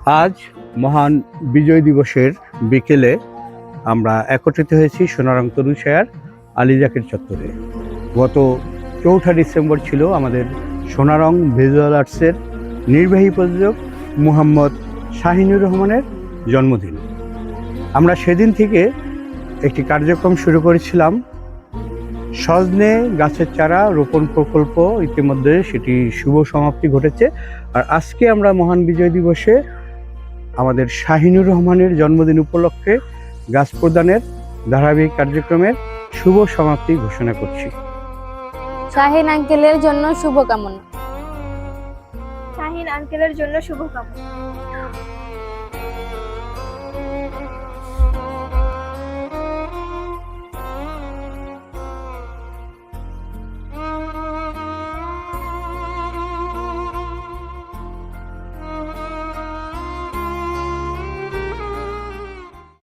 আজ মহান বিজয় দিবসের বিকেলে আমরা একত্রিত হয়েছি সোনারং তরুণশায়ার আলী জাকির চত্বরে। গত 4 ডিসেম্বর ছিল আমাদের সোনারং ভিজুয়াল আর্টসের নির্বাহী প্রযোজক মোহাম্মদ শাহিনুর রহমানের জন্মদিন। আমরা সেদিন থেকে একটি কার্যক্রম শুরু করেছিলাম, সজনে গাছের চারা রোপণ প্রকল্প। ইতিমধ্যে সেটি শুভ সমাপ্তি ঘটেছে। আর আজকে আমরা মহান বিজয় দিবসে আমাদের শাহিনুর রহমানের জন্মদিন উপলক্ষে গাছ প্রদানের ধারাবাহিক কার্যক্রমের শুভ সমাপ্তি ঘোষণা করছি। শাহিন আঙ্কেলের জন্য শুভকামনা। শাহিন আঙ্কেলের জন্য শুভকামনা।